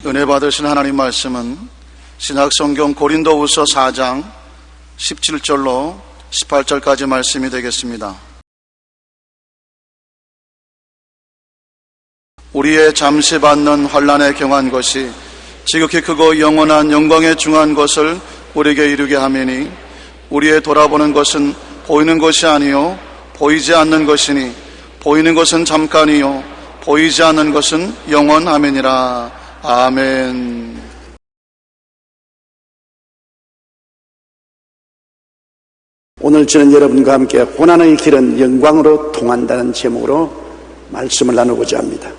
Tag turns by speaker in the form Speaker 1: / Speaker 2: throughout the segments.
Speaker 1: 은혜 받으신 하나님 말씀은 신약성경 고린도후서 4장 17절로 18절까지 말씀이 되겠습니다. 우리의 잠시 받는 환난에 경한 것이 지극히 크고 영원한 영광에 중한 것을 우리에게 이루게 하매니 우리의 돌아보는 것은 보이는 것이 아니요 보이지 않는 것이니 보이는 것은 잠깐이요 보이지 않는 것은 영원하매니라. 아멘.
Speaker 2: 오늘 저는 여러분과 함께 고난의 길은 영광으로 통한다는 제목으로 말씀을 나누고자 합니다.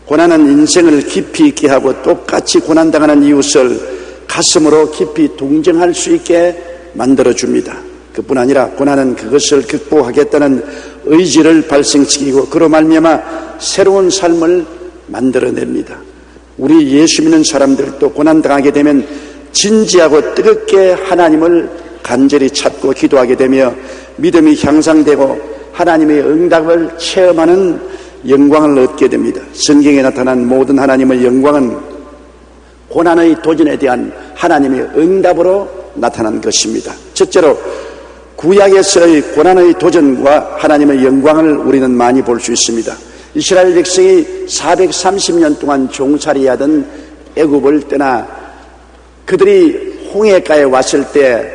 Speaker 2: 고난은 인생을 깊이 있게 하고 똑같이 고난당하는 이웃을 가슴으로 깊이 동정할 수 있게 만들어줍니다. 그뿐 아니라 고난은 그것을 극복하겠다는 의지를 발생시키고 그로 말미암아 새로운 삶을 만들어냅니다. 우리 예수 믿는 사람들도 고난당하게 되면 진지하고 뜨겁게 하나님을 간절히 찾고 기도하게 되며 믿음이 향상되고 하나님의 응답을 체험하는 영광을 얻게 됩니다. 성경에 나타난 모든 하나님의 영광은 고난의 도전에 대한 하나님의 응답으로 나타난 것입니다. 첫째로 구약에서의 고난의 도전과 하나님의 영광을 우리는 많이 볼 수 있습니다. 이스라엘 백성이 430년 동안 종살이하던 애굽을 떠나 그들이 홍해가에 왔을 때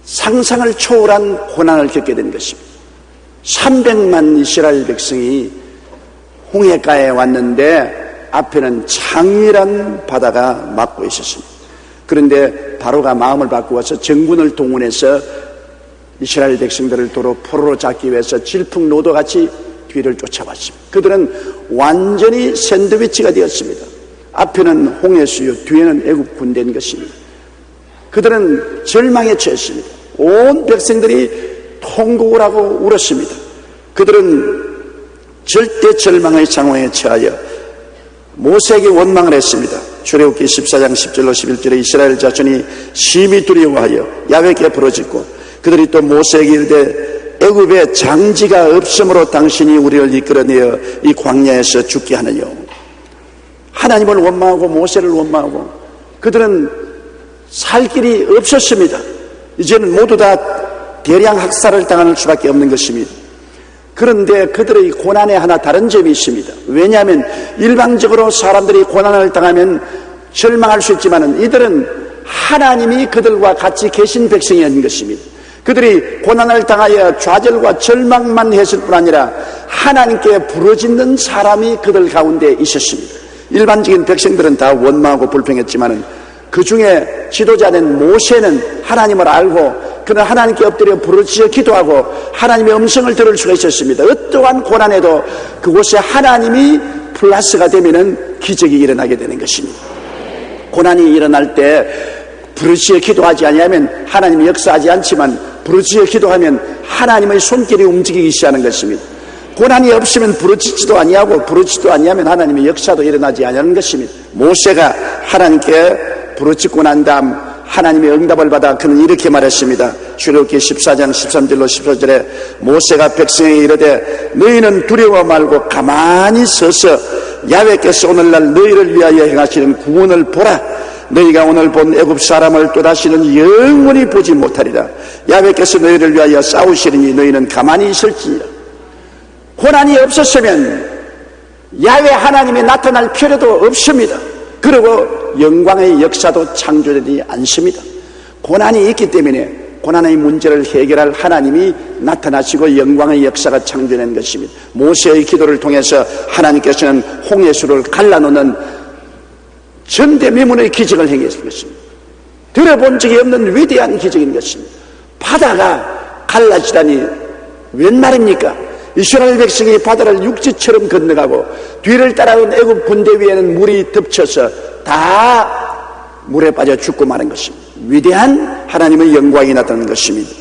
Speaker 2: 상상을 초월한 고난을 겪게 된 것입니다. 300만 이스라엘 백성이 홍해가에 왔는데 앞에는 장렬한 바다가 막고 있었습니다. 그런데 바로가 마음을 바꾸어서 정군을 동원해서 이스라엘 백성들을 도로 포로로 잡기 위해서 질풍노도같이 뒤를 쫓아왔습니다. 그들은 완전히 샌드위치가 되었습니다. 앞에는 홍해수요, 뒤에는 애굽 군대인 것입니다. 그들은 절망에 처했습니다. 온 백성들이 통곡을 하고 울었습니다. 그들은 절대 절망의 상황에 처하여 모세에게 원망을 했습니다. 출애굽기 14장 10절로 11절에 이스라엘 자손이 심히 두려워하여 야훼께 부르짖고 그들이 또 모세에게 이르되 애굽에 장지가 없으므로 당신이 우리를 이끌어내어 이 광야에서 죽게 하느뇨. 하나님을 원망하고 모세를 원망하고 그들은 살 길이 없었습니다. 이제는 모두 다 대량 학살을 당할 수밖에 없는 것입니다. 그런데 그들의 고난에 하나 다른 점이 있습니다. 왜냐하면 일방적으로 사람들이 고난을 당하면 절망할 수 있지만 이들은 하나님이 그들과 같이 계신 백성이었는 것입니다. 그들이 고난을 당하여 좌절과 절망만 했을 뿐 아니라 하나님께 부르짖는 사람이 그들 가운데 있었습니다. 일반적인 백성들은 다 원망하고 불평했지만 그 중에 지도자된 모세는 하나님을 알고 그는 하나님께 엎드려 부르짖어 기도하고 하나님의 음성을 들을 수가 있었습니다. 어떠한 고난에도 그곳에 하나님이 플러스가 되면은 기적이 일어나게 되는 것입니다. 고난이 일어날 때 부르짖어 기도하지 아니하면 하나님이 역사하지 않지만 부르짖어 기도하면 하나님의 손길이 움직이기 시작하는 것입니다. 고난이 없으면 부르짖지도 아니하고 부르짖지도 아니하면 하나님의 역사도 일어나지 않는 것입니다. 모세가 하나님께 부르짖고 난 다음 하나님의 응답을 받아 그는 이렇게 말했습니다. 출애굽기 14장 13절로 14절에 모세가 백성에게 이르되 너희는 두려워 말고 가만히 서서 야훼께서 오늘날 너희를 위하여 행하시는 구원을 보라. 너희가 오늘 본 애굽 사람을 또다시는 영원히 보지 못하리라. 야훼께서 너희를 위하여 싸우시리니 너희는 가만히 있을지니라. 고난이 없었으면 야훼 하나님이 나타날 필요도 없습니다. 그리고 영광의 역사도 창조되지 않습니다. 고난이 있기 때문에 고난의 문제를 해결할 하나님이 나타나시고 영광의 역사가 창조된 것입니다. 모세의 기도를 통해서 하나님께서는 홍해수를 갈라놓는 전대미문의 기적을 행했을 것입니다. 들어본 적이 없는 위대한 기적인 것입니다. 바다가 갈라지다니 웬 말입니까? 이스라엘 백성이 바다를 육지처럼 건너가고 뒤를 따라온 애굽 군대 위에는 물이 덮쳐서 다 물에 빠져 죽고 마는 것입니다. 위대한 하나님의 영광이 나타나는 것입니다.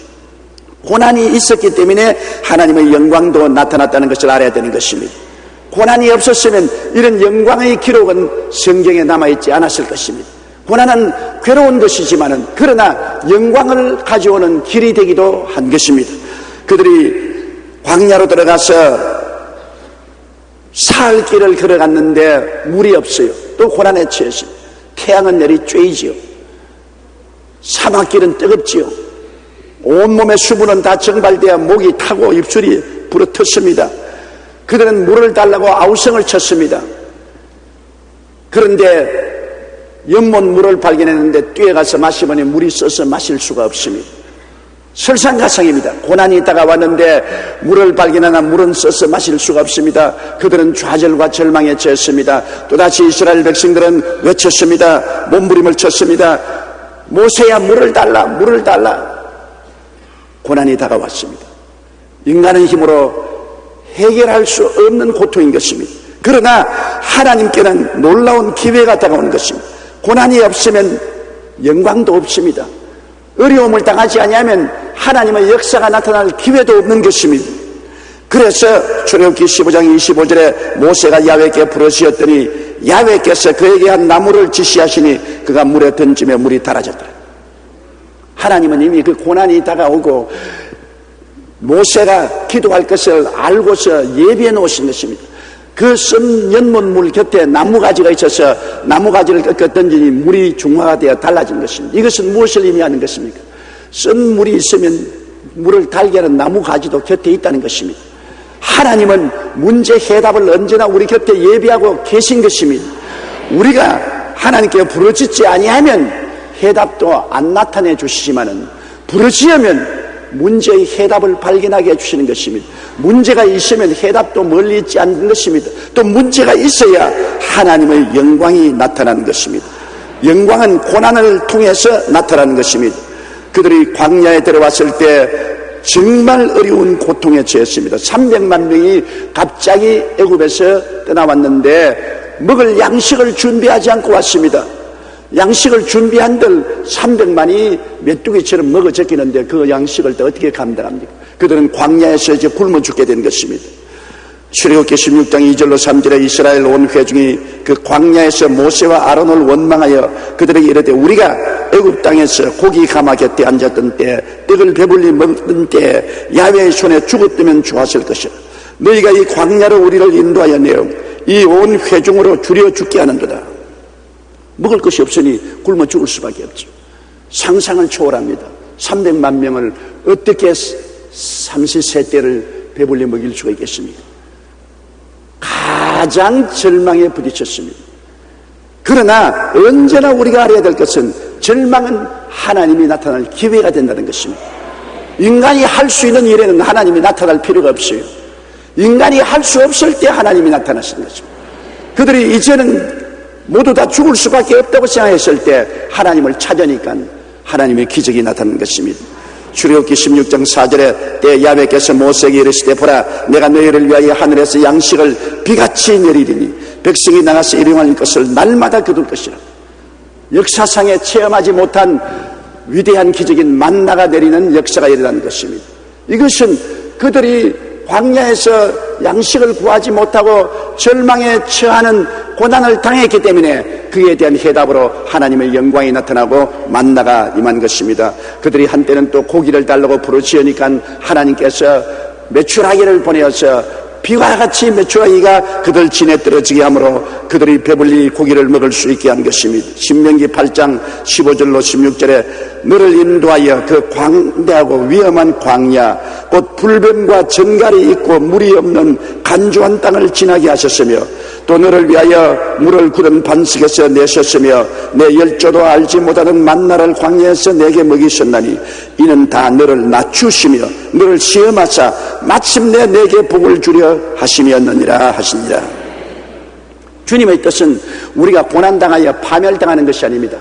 Speaker 2: 고난이 있었기 때문에 하나님의 영광도 나타났다는 것을 알아야 되는 것입니다. 고난이 없었으면 이런 영광의 기록은 성경에 남아있지 않았을 것입니다. 고난은 괴로운 것이지만 그러나 영광을 가져오는 길이 되기도 한 것입니다. 그들이 광야로 들어가서 사흘 길을 걸어갔는데 물이 없어요. 또 고난에 처했습니다. 태양은 내리 쬐이지요. 사막길은 뜨겁지요. 온몸의 수분은 다 증발되어 목이 타고 입술이 부르텄습니다. 그들은 물을 달라고 아우성을 쳤습니다. 그런데 연못 물을 발견했는데 뛰어가서 마시보니 물이 써서 마실 수가 없습니다. 설상가상입니다. 고난이 다가왔는데 물을 발견하나 물은 써서 마실 수가 없습니다. 그들은 좌절과 절망에 처했습니다. 또다시 이스라엘 백성들은 외쳤습니다. 몸부림을 쳤습니다. 모세야, 물을 달라, 물을 달라. 고난이 다가왔습니다. 인간의 힘으로 해결할 수 없는 고통인 것입니다. 그러나 하나님께는 놀라운 기회가 다가오는 것입니다. 고난이 없으면 영광도 없습니다. 어려움을 당하지 아니하면 하나님의 역사가 나타날 기회도 없는 것입니다. 그래서 출애굽기 15장 25절에 모세가 야훼께 부르짖었더니 야훼께서 그에게 한 나무를 지시하시니 그가 물에 던지며 물이 달아졌더라. 하나님은 이미 그 고난이 다가오고 모세가 기도할 것을 알고서 예비해 놓으신 것입니다. 그 쓴 연못물 곁에 나무가지가 있어서 나무가지를 꺾어 던지니 물이 중화가 되어 달라진 것입니다. 이것은 무엇을 의미하는 것입니까? 쓴 물이 있으면 물을 달게 하는 나무가지도 곁에 있다는 것입니다. 하나님은 문제 해답을 언제나 우리 곁에 예비하고 계신 것입니다. 우리가 하나님께 부르짖지 아니하면 해답도 안 나타내 주시지만은 부르짖으면 문제의 해답을 발견하게 해주시는 것입니다. 문제가 있으면 해답도 멀리 있지 않는 것입니다. 또 문제가 있어야 하나님의 영광이 나타나는 것입니다. 영광은 고난을 통해서 나타나는 것입니다. 그들이 광야에 들어왔을 때 정말 어려운 고통에 처했습니다. 300만 명이 갑자기 애굽에서 떠나왔는데 먹을 양식을 준비하지 않고 왔습니다. 양식을 준비한들 300만이 메뚜기처럼 먹어 적히는데 그 양식을 또 어떻게 감당합니까? 그들은 광야에서 이제 굶어 죽게 된 것입니다. 출애굽기 16장 2절로 3절에 이스라엘 온 회중이 그 광야에서 모세와 아론을 원망하여 그들에게 이르되 우리가 애굽 땅에서 고기 가마 곁에 앉았던 때 떡을 배불리 먹던 때 야훼의 손에 죽었다면 좋았을 것이라. 너희가 이 광야로 우리를 인도하여 내어 이 온 회중으로 줄여 죽게 하는도다. 먹을 것이 없으니 굶어 죽을 수밖에 없죠. 상상을 초월합니다. 300만 명을 어떻게 삼시세때를 배불리 먹일 수가 있겠습니까? 가장 절망에 부딪혔습니다. 그러나 언제나 우리가 알아야 될 것은 절망은 하나님이 나타날 기회가 된다는 것입니다. 인간이 할 수 있는 일에는 하나님이 나타날 필요가 없어요. 인간이 할 수 없을 때 하나님이 나타나시는 것입니다. 그들이 이제는 모두 다 죽을 수밖에 없다고 생각했을 때 하나님을 찾으니까 하나님의 기적이 나타나는 것입니다. 출애굽기 16장 4절에 때 야훼께서 모세에게 이르시되 보라 내가 너희를 위하여 하늘에서 양식을 비같이 내리리니 백성이 나가서 일용할 것을 날마다 거둘 것이라. 역사상에 체험하지 못한 위대한 기적인 만나가 내리는 역사가 일어난 것입니다. 이것은 그들이 광야에서 양식을 구하지 못하고 절망에 처하는 고난을 당했기 때문에 그에 대한 해답으로 하나님의 영광이 나타나고 만나가 임한 것입니다. 그들이 한때는 또 고기를 달라고 부르짖으니까 하나님께서 메추라기를 보내어서 비와 같이 메추라기가 그들 진에 떨어지게 하므로 그들이 배불리 고기를 먹을 수 있게 한 것입니다. 신명기 8장 15절로 16절에 너를 인도하여 그 광대하고 위험한 광야 곧 불뱀과 정갈이 있고 물이 없는 간조한 땅을 지나게 하셨으며 또 너를 위하여 물을 굳은 반석에서 내셨으며 내 열조도 알지 못하는 만나를 광야에서 내게 먹이셨나니 이는 다 너를 낮추시며 너를 시험하사 마침내 내게 복을 주려 하심이었느니라 하시니라. 주님의 뜻은 우리가 고난당하여 파멸당하는 것이 아닙니다.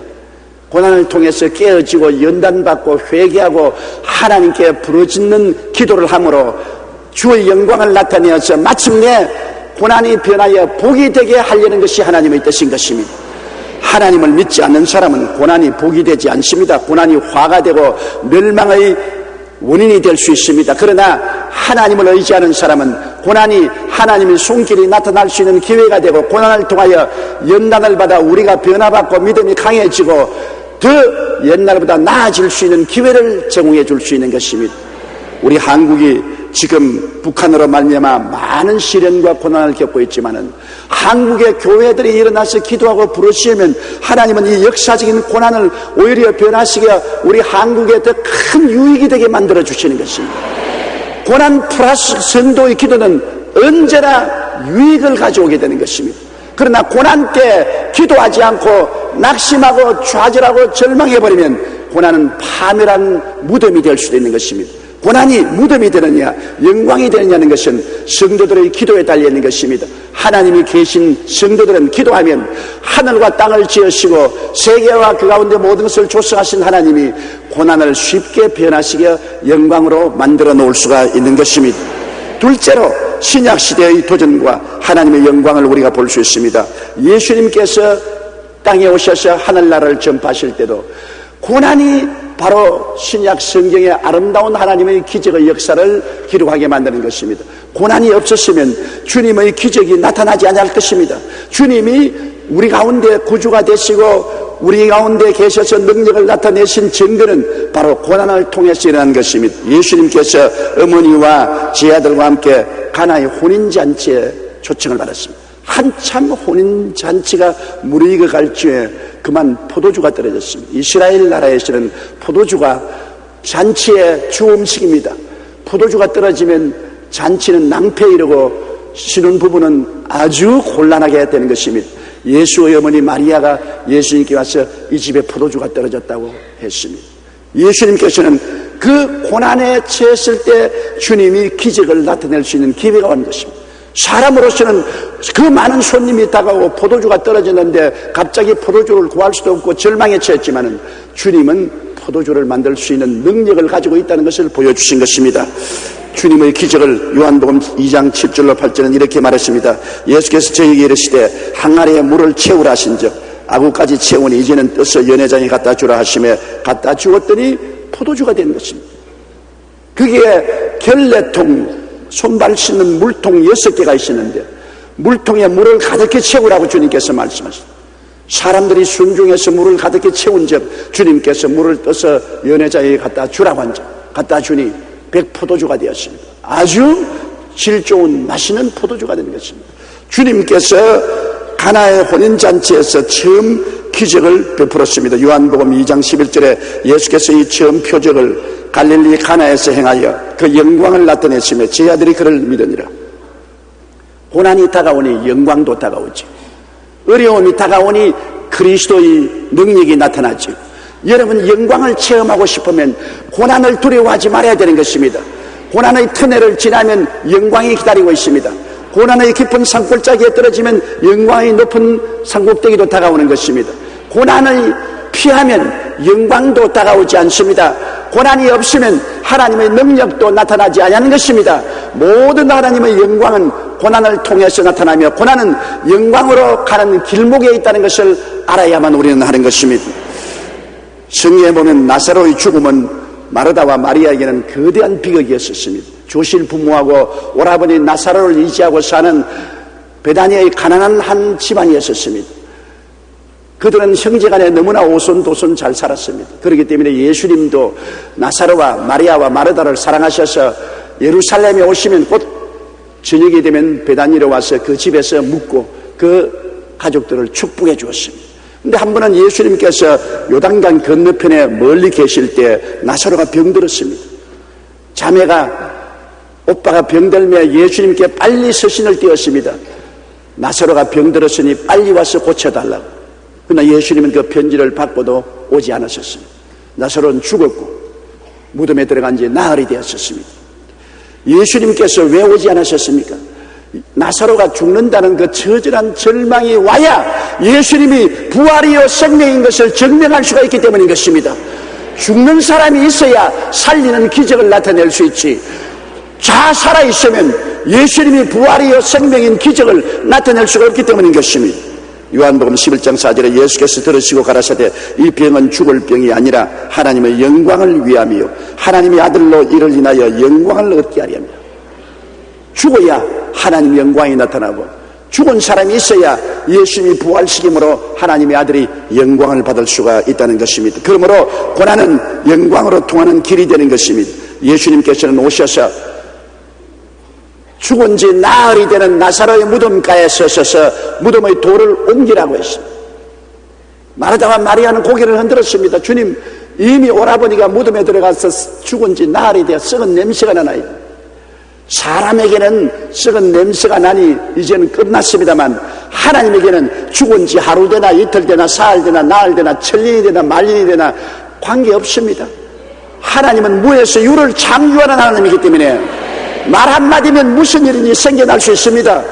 Speaker 2: 고난을 통해서 깨어지고 연단받고 회개하고 하나님께 부르짖는 기도를 함으로 주의 영광을 나타내어서 마침내 고난이 변하여 복이 되게 하려는 것이 하나님의 뜻인 것입니다. 하나님을 믿지 않는 사람은 고난이 복이 되지 않습니다. 고난이 화가 되고 멸망의 원인이 될 수 있습니다. 그러나 하나님을 의지하는 사람은 고난이 하나님의 손길이 나타날 수 있는 기회가 되고 고난을 통하여 연단을 받아 우리가 변화받고 믿음이 강해지고 더 옛날보다 나아질 수 있는 기회를 제공해 줄 수 있는 것입니다. 우리 한국이 지금 북한으로 말미암아 많은 시련과 고난을 겪고 있지만은 한국의 교회들이 일어나서 기도하고 부르시면 하나님은 이 역사적인 고난을 오히려 변화시켜 우리 한국에 더 큰 유익이 되게 만들어 주시는 것입니다. 고난 플러스 성도의 기도는 언제나 유익을 가져오게 되는 것입니다. 그러나 고난 때 기도하지 않고 낙심하고 좌절하고 절망해버리면 고난은 파멸한 무덤이 될 수도 있는 것입니다. 고난이 무덤이 되느냐 영광이 되느냐는 것은 성도들의 기도에 달려있는 것입니다. 하나님이 계신 성도들은 기도하면 하늘과 땅을 지으시고 세계와 그 가운데 모든 것을 조성하신 하나님이 고난을 쉽게 변화시켜 영광으로 만들어 놓을 수가 있는 것입니다. 둘째로 신약시대의 도전과 하나님의 영광을 우리가 볼 수 있습니다. 예수님께서 땅에 오셔서 하늘나라를 전파하실 때도 고난이 바로 신약 성경의 아름다운 하나님의 기적의 역사를 기록하게 만드는 것입니다. 고난이 없었으면 주님의 기적이 나타나지 않을 것입니다. 주님이 우리 가운데 구주가 되시고 우리 가운데 계셔서 능력을 나타내신 증거는 바로 고난을 통해서 일어난 것입니다. 예수님께서 어머니와 제 아들과 함께 가나의 혼인잔치에 초청을 받았습니다. 한참 혼인잔치가 무르익어 갈 즈에 그만 포도주가 떨어졌습니다. 이스라엘 나라에서는 포도주가 잔치의 주 음식입니다. 포도주가 떨어지면 잔치는 낭패 이르고 신혼부부는 아주 곤란하게 되는 것입니다. 예수의 어머니 마리아가 예수님께 와서 이 집에 포도주가 떨어졌다고 했습니다. 예수님께서는 그 고난에 처했을 때 주님이 기적을 나타낼 수 있는 기회가 온 것입니다. 사람으로서는 그 많은 손님이 다가오고 포도주가 떨어졌는데 갑자기 포도주를 구할 수도 없고 절망에 처했지만은 주님은 포도주를 만들 수 있는 능력을 가지고 있다는 것을 보여주신 것입니다. 주님의 기적을 요한복음 2장 7절로 8절은 이렇게 말했습니다. 예수께서 저에게 이르시되 항아리에 물을 채우라 하신즉 아구까지 채우니 이제는 떠서 연회장에 갖다 주라 하시매 갖다 주었더니 포도주가 된 것입니다. 그게 결례통 손발 씻는 물통 6개가 있었는데 물통에 물을 가득히 채우라고 주님께서 말씀하셨습니다. 사람들이 순종해서 물을 가득히 채운 즉 주님께서 물을 떠서 연회장에 갖다 주라고 한 즉 갖다 주니 100포도주가 되었습니다. 아주 질 좋은 맛있는 포도주가 된 것입니다. 주님께서 가나의 혼인잔치에서 처음 기적을 베풀었습니다. 요한복음 2장 11절에 예수께서 이 처음 표적을 갈릴리 가나에서 행하여 그 영광을 나타냈으며 제 아들이 그를 믿으니라. 고난이 다가오니 영광도 다가오지. 어려움이 다가오니 그리스도의 능력이 나타나지. 여러분 영광을 체험하고 싶으면 고난을 두려워하지 말아야 되는 것입니다. 고난의 터널을 지나면 영광이 기다리고 있습니다. 고난의 깊은 산골짜기에 떨어지면 영광의 높은 산꼭대기도 다가오는 것입니다. 고난을 피하면 영광도 다가오지 않습니다. 고난이 없으면 하나님의 능력도 나타나지 않는 것입니다. 모든 하나님의 영광은 고난을 통해서 나타나며 고난은 영광으로 가는 길목에 있다는 것을 알아야만 우리는 하는 것입니다. 성경에 보면 나사로의 죽음은 마르다와 마리아에게는 거대한 비극이었습니다. 조실 부모하고 오라버니 나사로를 의지하고 사는 베다니아의 가난한 한 집안이었습니다. 그들은 형제간에 너무나 오손도손 잘 살았습니다. 그렇기 때문에 예수님도 나사로와 마리아와 마르다를 사랑하셔서 예루살렘에 오시면 곧 저녁이 되면 베다니로 와서 그 집에서 묵고 그 가족들을 축복해 주었습니다. 근데 한 번은 예수님께서 요단강 건너편에 멀리 계실 때 나사로가 병들었습니다. 자매가 오빠가 병들며 예수님께 빨리 서신을 띄웠습니다. 나사로가 병들었으니 빨리 와서 고쳐달라고. 그러나 예수님은 그 편지를 받고도 오지 않으셨습니다. 나사로는 죽었고 무덤에 들어간 지 나흘이 되었었습니다. 예수님께서 왜 오지 않으셨습니까? 나사로가 죽는다는 그 처절한 절망이 와야 예수님이 부활이요 생명인 것을 증명할 수가 있기 때문인 것입니다. 죽는 사람이 있어야 살리는 기적을 나타낼 수 있지. 자 살아있으면 예수님이 부활이요 생명인 기적을 나타낼 수가 없기 때문인 것입니다. 요한복음 11장 4절에 예수께서 들으시고 가라사대 이 병은 죽을 병이 아니라 하나님의 영광을 위함이요 하나님의 아들로 이를 인하여 영광을 얻게 하려 합니다. 죽어야 하나님의 영광이 나타나고 죽은 사람이 있어야 예수님이 부활시킴으로 하나님의 아들이 영광을 받을 수가 있다는 것입니다. 그러므로 고난은 영광으로 통하는 길이 되는 것입니다. 예수님께서는 오셔서 죽은 지 나흘이 되는 나사로의 무덤가에 서셔서 무덤의 돌을 옮기라고 했습니다. 마르다와 마리아는 고개를 흔들었습니다. 주님, 이미 오라버니가 무덤에 들어가서 죽은 지 나흘이 되어 썩은 냄새가 나나이다. 사람에게는 썩은 냄새가 나니 이제는 끝났습니다만 하나님에게는 죽은 지 하루 되나 이틀 되나 사흘 되나 나흘 되나 천년이 되나 만년이 되나 관계없습니다. 하나님은 무에서 유를 창조하는 하나님이기 때문에 말 한마디면 무슨 일이니 생겨날 수 있습니다.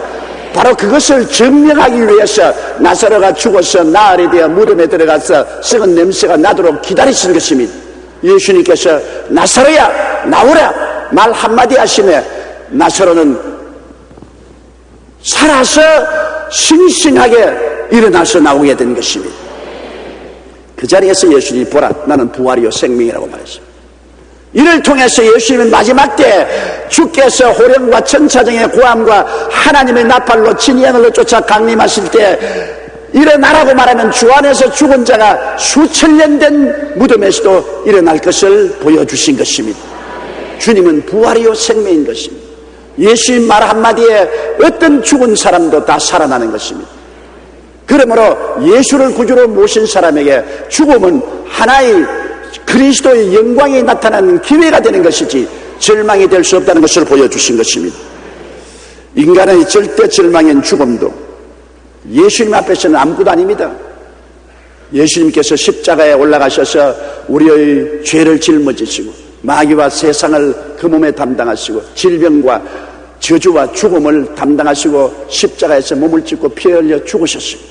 Speaker 2: 바로 그것을 증명하기 위해서 나사로가 죽어서 나흘이 되어 무덤에 들어가서 썩은 냄새가 나도록 기다리신 것입니다. 예수님께서 나사로야 나오라 말 한마디 하시네 나사로는 살아서 싱싱하게 일어나서 나오게 된 것입니다. 그 자리에서 예수님이 보라 나는 부활이요 생명이라고 말했습니다. 이를 통해서 예수님은 마지막 때 주께서 호령과 천사장의 고함과 하나님의 나팔로 진의 하늘로 쫓아 강림하실 때 일어나라고 말하면 주 안에서 죽은 자가 수천 년 된 무덤에서도 일어날 것을 보여주신 것입니다. 주님은 부활이요 생명인 것입니다. 예수님 말 한마디에 어떤 죽은 사람도 다 살아나는 것입니다. 그러므로 예수를 구주로 모신 사람에게 죽음은 하나의 그리스도의 영광이 나타나는 기회가 되는 것이지 절망이 될 수 없다는 것을 보여주신 것입니다. 인간의 절대 절망인 죽음도 예수님 앞에서는 아무것도 아닙니다. 예수님께서 십자가에 올라가셔서 우리의 죄를 짊어지시고 마귀와 세상을 그 몸에 담당하시고 질병과 저주와 죽음을 담당하시고 십자가에서 몸을 찢고 피 흘려 죽으셨어요.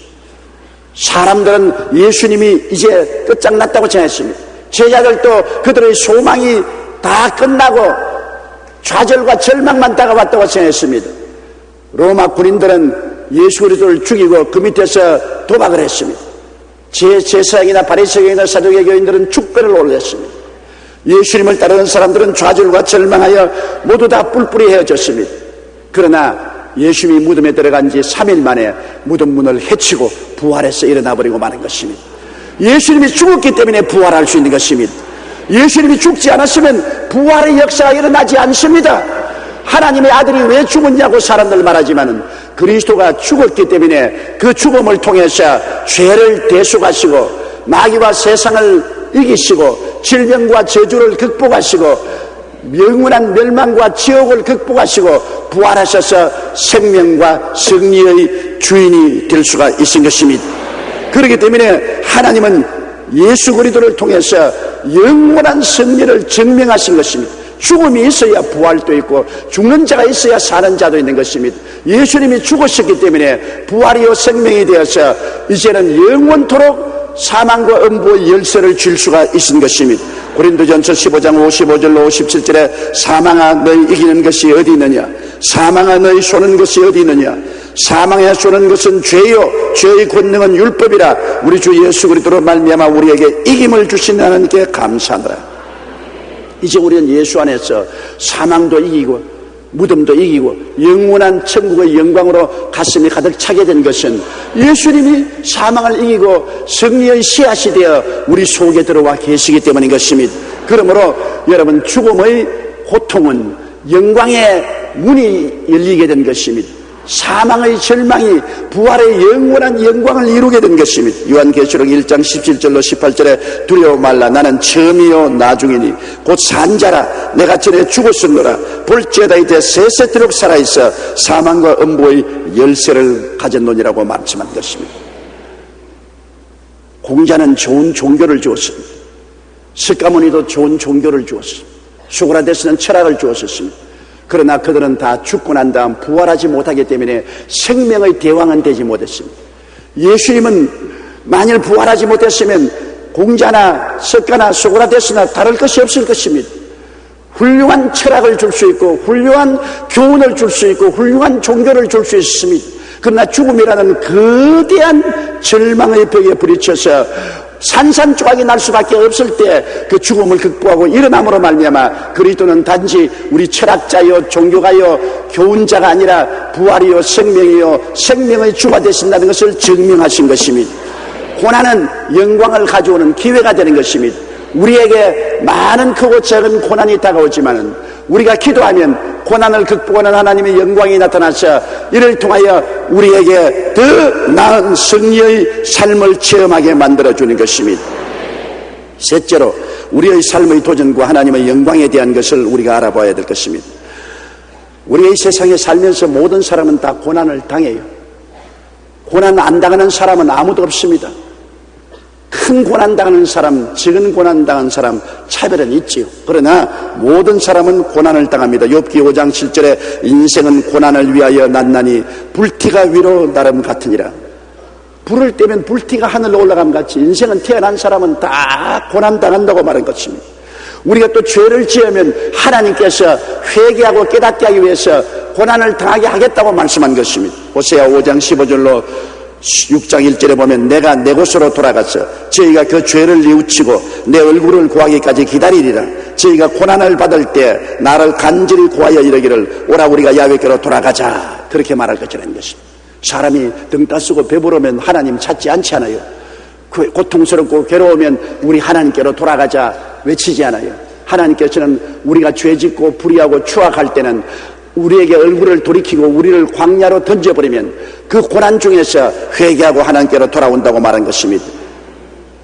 Speaker 2: 사람들은 예수님이 이제 끝장났다고 생각했습니다. 제자들도 그들의 소망이 다 끝나고 좌절과 절망만 다가왔다고 생각했습니다. 로마 군인들은 예수 그리스도를 죽이고 그 밑에서 도박을 했습니다. 제사장이나 바리새인이나 사두개 교인들은 축배를 올렸습니다. 예수님을 따르는 사람들은 좌절과 절망하여 모두 다 뿔뿔이 헤어졌습니다. 그러나 예수님이 무덤에 들어간 지 3일 만에 무덤 문을 헤치고 부활해서 일어나 버리고 마는 것입니다. 예수님이 죽었기 때문에 부활할 수 있는 것입니다. 예수님이 죽지 않았으면 부활의 역사가 일어나지 않습니다. 하나님의 아들이 왜 죽었냐고 사람들 말하지만은 그리스도가 죽었기 때문에 그 죽음을 통해서 죄를 대속하시고 마귀와 세상을 이기시고 질병과 저주를 극복하시고 영원한 멸망과 지옥을 극복하시고 부활하셔서 생명과 승리의 주인이 될 수가 있은 것입니다. 그렇기 때문에 하나님은 예수 그리스도를 통해서 영원한 승리를 증명하신 것입니다. 죽음이 있어야 부활도 있고 죽는 자가 있어야 사는 자도 있는 것입니다. 예수님이 죽으셨기 때문에 부활이요 생명이 되어서 이제는 영원토록 사망과 음부의 열쇠를 줄 수가 있는 것입니다. 고린도전서 15장 55절로 57절에 사망아 너희 이기는 것이 어디 있느냐 사망아 너희 쏘는 것이 어디 있느냐 사망에 쏘는 것은 죄요 죄의 권능은 율법이라 우리 주 예수 그리스도로 말미암아 우리에게 이김을 주신 하나님께 감사하노라. 이제 우리는 예수 안에서 사망도 이기고 무덤도 이기고 영원한 천국의 영광으로 가슴이 가득 차게 된 것은 예수님이 사망을 이기고 승리의 씨앗이 되어 우리 속에 들어와 계시기 때문인 것입니다. 그러므로 여러분 죽음의 고통은 영광의 문이 열리게 된 것입니다. 사망의 절망이 부활의 영원한 영광을 이루게 된 것입니다. 요한계시록 1장 17절로 18절에 두려워 말라 나는 처음이요 나중이니 곧 산자라 내가 전에 죽었으므라 볼지어다 이제 세세토록 살아있어 사망과 음부의 열쇠를 가졌노니라고 말씀한 것입니다. 공자는 좋은 종교를 주었습니다. 석가모니도 좋은 종교를 주었습니다. 소크라테스는 철학을 주었습니다. 그러나 그들은 다 죽고 난 다음 부활하지 못하기 때문에 생명의 대왕은 되지 못했습니다. 예수님은 만일 부활하지 못했으면 공자나 석가나 소크라테스나 다를 것이 없을 것입니다. 훌륭한 철학을 줄 수 있고 훌륭한 교훈을 줄 수 있고 훌륭한 종교를 줄 수 있습니다. 그러나 죽음이라는 거대한 절망의 벽에 부딪혀서 산산조각이 날 수밖에 없을 때 그 죽음을 극복하고 일어남으로 말미암아 그리스도는 단지 우리 철학자요 종교가요 교훈자가 아니라 부활이요 생명이요 생명의 주가 되신다는 것을 증명하신 것입니다. 고난은 영광을 가져오는 기회가 되는 것입니다. 우리에게 많은 크고 작은 고난이 다가오지만은 우리가 기도하면 고난을 극복하는 하나님의 영광이 나타나서 이를 통하여 우리에게 더 나은 승리의 삶을 체험하게 만들어주는 것입니다. 셋째로 우리의 삶의 도전과 하나님의 영광에 대한 것을 우리가 알아봐야 될 것입니다. 우리가 이 세상에 살면서 모든 사람은 다 고난을 당해요. 고난 안 당하는 사람은 아무도 없습니다. 큰 고난 당하는 사람, 적은 고난 당하는 사람 차별은 있지요. 그러나 모든 사람은 고난을 당합니다. 욥기 5장 7절에 인생은 고난을 위하여 났나니 불티가 위로 나름 같으니라. 불을 떼면 불티가 하늘로 올라감 같이 인생은 태어난 사람은 다 고난 당한다고 말한 것입니다. 우리가 또 죄를 지으면 하나님께서 회개하고 깨닫게 하기 위해서 고난을 당하게 하겠다고 말씀한 것입니다. 호세아 5장 15절로 6장 1절에 보면 내가 내 곳으로 돌아가서 저희가 그 죄를 뉘우치고 내 얼굴을 구하기까지 기다리리라. 저희가 고난을 받을 때 나를 간절히 구하여 이르기를 오라 우리가 야훼께로 돌아가자. 그렇게 말할 것이라는 것입니다. 사람이 등 따쓰고 배부르면 하나님 찾지 않지 않아요. 고통스럽고 괴로우면 우리 하나님께로 돌아가자 외치지 않아요. 하나님께서는 우리가 죄짓고 불의하고 추악할 때는 우리에게 얼굴을 돌이키고 우리를 광야로 던져버리면 그 고난 중에서 회개하고 하나님께로 돌아온다고 말한 것입니다.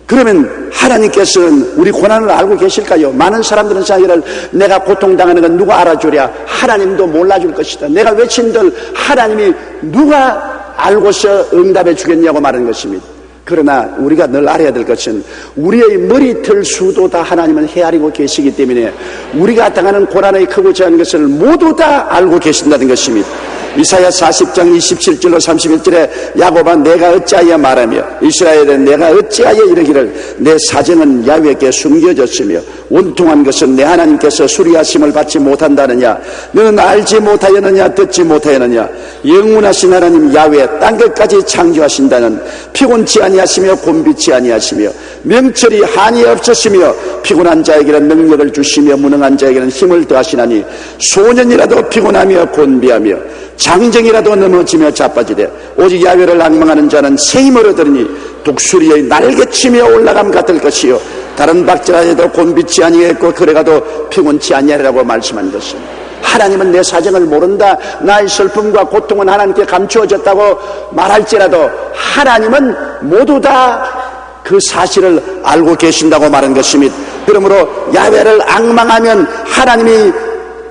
Speaker 2: 그러면 하나님께서는 우리 고난을 알고 계실까요? 많은 사람들은 자기를 내가 고통당하는 건 누가 알아주랴? 하나님도 몰라줄 것이다. 내가 외친들 하나님이 누가 알고서 응답해 주겠냐고 말한 것입니다. 그러나 우리가 늘 알아야 될 것은 우리의 머리털 수도 다 하나님은 헤아리고 계시기 때문에 우리가 당하는 고난의 크고 작은 것을 모두 다 알고 계신다는 것입니다. 이사야 40장 27절로 31절에 야곱아 내가 어찌하여 말하며 이스라엘은 내가 어찌하여 이르기를 내 사정은 야훼께 숨겨졌으며 원통한 것은 내 하나님께서 수리하심을 받지 못한다느냐 너는 알지 못하였느냐 듣지 못하였느냐 영원하신 하나님 야훼 땅 끝까지 창조하신다는 피곤치 아니하시며 곤비치 아니하시며 명철이 한이 없으시며 피곤한 자에게는 능력을 주시며 무능한 자에게는 힘을 더하시나니 소년이라도 피곤하며 곤비하며 장정이라도 넘어지며 자빠지되 오직 야훼를 앙망하는 자는 새 힘을 얻으리니 독수리의 날개치며 올라감 같을 것이요 다른 박자에도 곤비치 아니했고 그래가도 피곤치 아니하리라고 말씀한 것입니다. 하나님은 내 사정을 모른다 나의 슬픔과 고통은 하나님께 감추어졌다고 말할지라도 하나님은 모두 다 그 사실을 알고 계신다고 말한 것입니다. 그러므로 야훼를 앙망하면 하나님이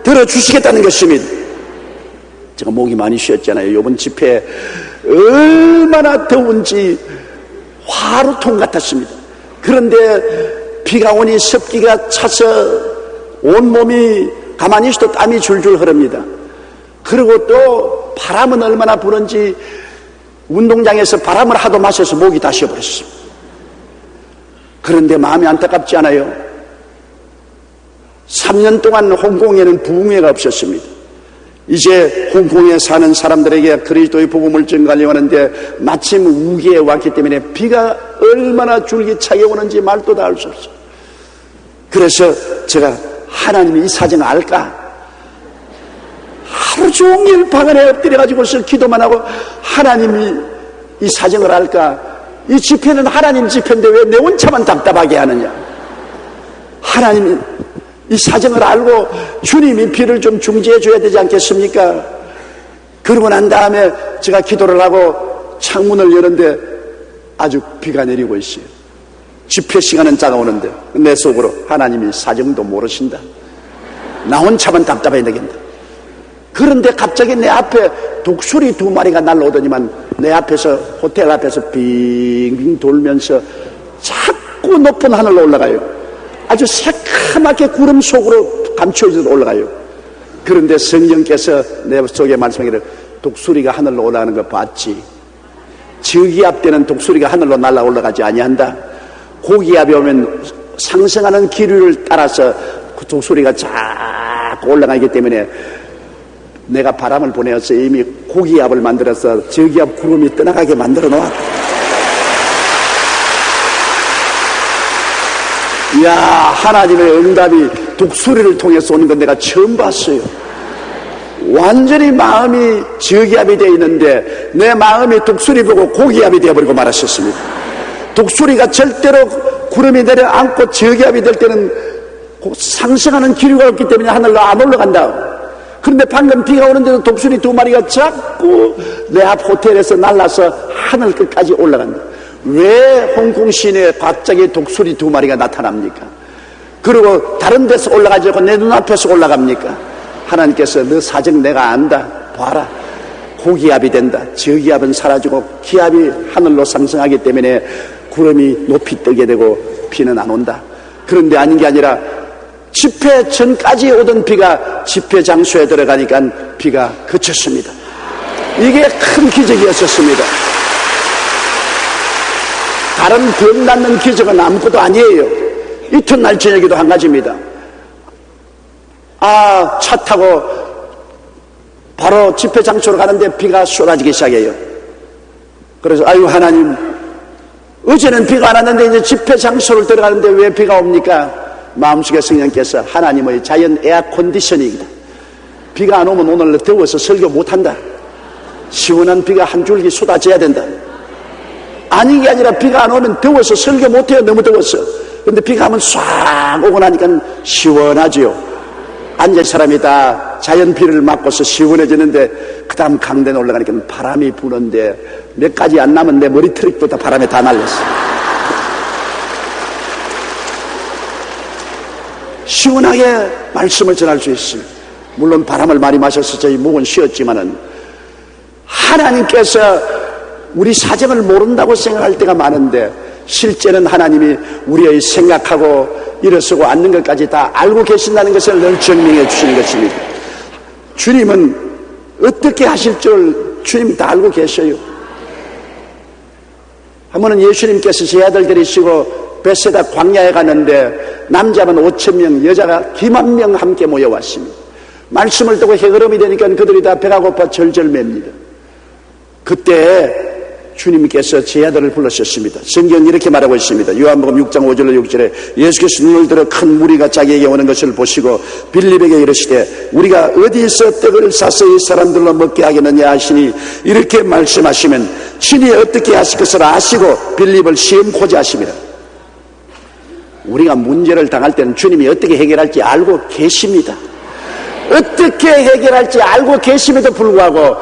Speaker 2: 들어주시겠다는 것입니다. 제가 목이 많이 쉬었잖아요. 이번 집회 얼마나 더운지 화로통 같았습니다. 그런데 비가 오니 습기가 차서 온몸이 가만히 있어도 땀이 줄줄 흐릅니다. 그리고 또 바람은 얼마나 부는지 운동장에서 바람을 하도 마셔서 목이 다 쉬어버렸습니다. 그런데 마음이 안타깝지 않아요. 3년 동안 홍콩에는 부흥회가 없었습니다. 이제 홍콩에 사는 사람들에게 그리스도의 복음을 전가하려고 하는데 마침 우기에 왔기 때문에 비가 얼마나 줄기차게 오는지 말도 다 알 수 없어요. 그래서 제가 하나님이 이 사정을 알까? 하루 종일 방 안에 엎드려가지고서 기도만 하고 하나님이 이 사정을 알까? 이 집회는 하나님 집회인데 왜 내 혼자만 답답하게 하느냐? 하나님이 이 사정을 알고 주님이 비를 좀 중지해 줘야 되지 않겠습니까? 그러고 난 다음에 제가 기도를 하고 창문을 여는데 아주 비가 내리고 있어요. 집회 시간은 다가오는데 내 속으로 하나님이 사정도 모르신다. 나 혼자만 답답해야 되겠다. 그런데 갑자기 내 앞에 독수리 2마리가 날라오더니만 내 앞에서 호텔 앞에서 빙빙 돌면서 자꾸 높은 하늘로 올라가요. 아주 새카맣게 구름 속으로 감추어져서 올라가요. 그런데 성령께서 내 속에 말씀하기를 독수리가 하늘로 올라가는 거 봤지? 저기압 때는 독수리가 하늘로 날아 올라가지 아니한다. 고기압이 오면 상승하는 기류를 따라서 그 독수리가 자꾸 올라가기 때문에 내가 바람을 보내어서 이미 고기압을 만들어서 저기압 구름이 떠나가게 만들어 놓았다. 이야, 하나님의 응답이 독수리를 통해서 오는 건 내가 처음 봤어요. 완전히 마음이 저기압이 되어 있는데 내 마음이 독수리 보고 고기압이 되어버리고 말았었습니다. 독수리가 절대로 구름이 내려앉고 저기압이 될 때는 상승하는 기류가 없기 때문에 하늘로 안 올라간다. 그런데 방금 비가 오는데도 독수리 2마리가 자꾸 내 앞 호텔에서 날아서 하늘 끝까지 올라간다. 왜 홍콩 시내에 갑자기 독수리 2마리가 나타납니까? 그리고 다른 데서 올라가지 않고 내 눈앞에서 올라갑니까? 하나님께서 너 사정 내가 안다. 봐라. 고기압이 된다. 저기압은 사라지고 기압이 하늘로 상승하기 때문에 구름이 높이 뜨게 되고 비는 안 온다. 그런데 아닌 게 아니라 집회 전까지 오던 비가 집회 장소에 들어가니까 비가 그쳤습니다. 이게 큰 기적이었었습니다. 다른 병 낫는 기적은 아무것도 아니에요. 이튿날 저녁에도 한 가지입니다. 차 타고 바로 집회 장소로 가는데 비가 쏟아지기 시작해요. 그래서 아유 하나님, 어제는 비가 안 왔는데 이제 집회 장소를 들어가는데 왜 비가 옵니까? 마음속에 성령께서 하나님의 자연 에어 컨디셔닝이다. 비가 안 오면 오늘 더워서 설교 못한다. 시원한 비가 한 줄기 쏟아져야 된다. 아닌 게 아니라 비가 안 오면 더워서 설교 못해요. 너무 더웠어. 근데 비가 오면 싹 오고 나니까 시원하지요. 앉은 사람이 다 자연 비를 맞고서 시원해지는데 그 다음 강대에 올라가니까 바람이 부는데 몇 가지 안 남은 내 머리 트릭도 다 바람에 다 날렸어. 시원하게 말씀을 전할 수 있습니다. 물론 바람을 많이 마셔서 저희 목은 쉬었지만은 하나님께서 우리 사정을 모른다고 생각할 때가 많은데 실제는 하나님이 우리의 생각하고 일어서고 앉는 것까지 다 알고 계신다는 것을 늘 증명해 주시는 것입니다. 주님은 어떻게 하실 줄 주님이 다 알고 계셔요. 한 번은 예수님께서 제 아들 데리시고 베세다 광야에 갔는데 남자만 5,000명, 여자가 2만 명 함께 모여왔습니다. 말씀을 듣고 해걸음이 되니까 그들이 다 배가 고파 절절 맵니다. 그때 주님께서 제 아들을 불러셨습니다. 성경은 이렇게 말하고 있습니다. 요한복음 6장 5절로 6절에 예수께서 눈을 들어 큰 무리가 자기에게 오는 것을 보시고 빌립에게 이르시되 우리가 어디서 떡을 사서 이 사람들로 먹게 하겠느냐 하시니 이렇게 말씀하시면 친히 어떻게 하실 것을 아시고 빌립을 시험코자 하십니다. 우리가 문제를 당할 때는 주님이 어떻게 해결할지 알고 계십니다. 어떻게 해결할지 알고 계심에도 불구하고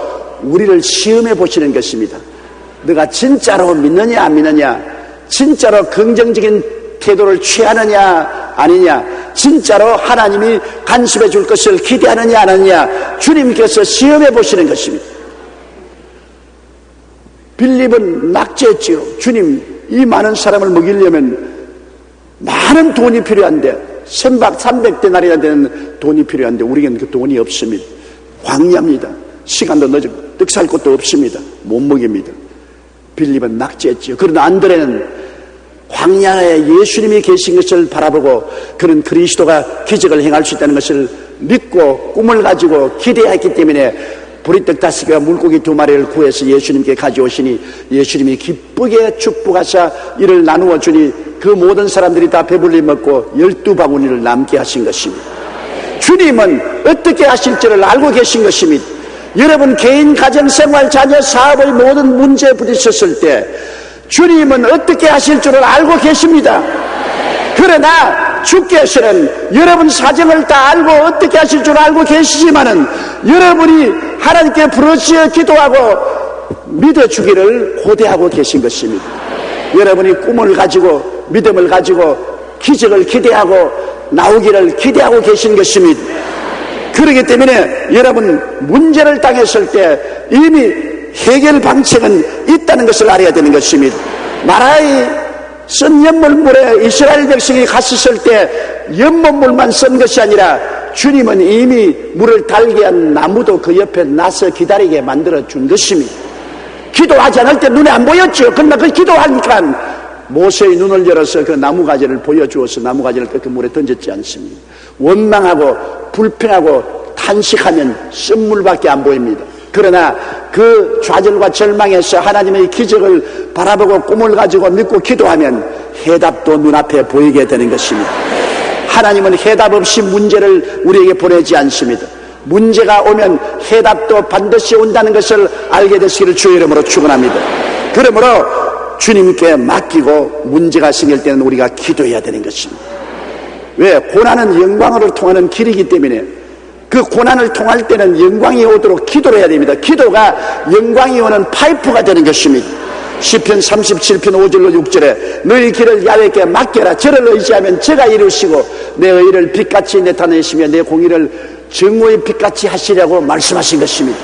Speaker 2: 우리를 시험해 보시는 것입니다. 너가 진짜로 믿느냐 안 믿느냐, 진짜로 긍정적인 태도를 취하느냐 아니냐, 진짜로 하나님이 간섭해 줄 것을 기대하느냐 안 하느냐 주님께서 시험해 보시는 것입니다. 빌립은 낙제했지요. 주님, 이 많은 사람을 먹이려면 많은 돈이 필요한데 선박 300데나리나 되는 돈이 필요한데 우리에게는 그 돈이 없습니다. 광야입니다. 시간도 늦어 떡 살 곳도 없습니다. 못 먹입니다. 빌립은 낙제했지요. 그러나 안드레는 광야에 예수님이 계신 것을 바라보고 그는 그리스도가 기적을 행할 수 있다는 것을 믿고 꿈을 가지고 기대했기 때문에 보리떡 5개와 물고기 2마리를 구해서 예수님께 가져오시니 예수님이 기쁘게 축복하사 이를 나누어 주니 그 모든 사람들이 다 배불리 먹고 12바구니를 남게 하신 것입니다. 주님은 어떻게 하실지를 알고 계신 것입니다. 여러분 개인 가정생활 자녀 사업의 모든 문제에 부딪혔을 때 주님은 어떻게 하실 줄을 알고 계십니다. 그러나 주께서는 여러분 사정을 다 알고 어떻게 하실 줄 알고 계시지만은 여러분이 하나님께 부르짖어 기도하고 믿어주기를 고대하고 계신 것입니다. 여러분이 꿈을 가지고 믿음을 가지고 기적을 기대하고 나오기를 기대하고 계신 것입니다. 그렇기 때문에 여러분 문제를 당했을 때 이미 해결 방책은 있다는 것을 알아야 되는 것입니다. 마라의 쓴 연못물에 이스라엘 백성이 갔었을 때 연못물만 쓴 것이 아니라 주님은 이미 물을 달게 한 나무도 그 옆에 나서 기다리게 만들어 준 것입니다. 기도하지 않을 때 눈에 안 보였죠. 그러나 그 기도하니까 모세의 눈을 열어서 그 나무가지를 보여주어서 나무가지를 그 물에 던졌지 않습니다. 원망하고 불평하고 탄식하면 쓴물밖에 안 보입니다. 그러나 그 좌절과 절망에서 하나님의 기적을 바라보고 꿈을 가지고 믿고 기도하면 해답도 눈앞에 보이게 되는 것입니다. 하나님은 해답 없이 문제를 우리에게 보내지 않습니다. 문제가 오면 해답도 반드시 온다는 것을 알게 되시기를 주의 이름으로 축원합니다. 그러므로 주님께 맡기고 문제가 생길 때는 우리가 기도해야 되는 것입니다. 왜? 고난은 영광으로 통하는 길이기 때문에 그 고난을 통할 때는 영광이 오도록 기도를 해야 됩니다. 기도가 영광이 오는 파이프가 되는 것입니다. 시편 37편 5절로 6절에 너희 길을 야훼께 맡겨라. 저를 의지하면 저가 이루시고 내 의를 빛같이 나타내시며 내 공의를 정오의 빛같이 하시려고 말씀하신 것입니다.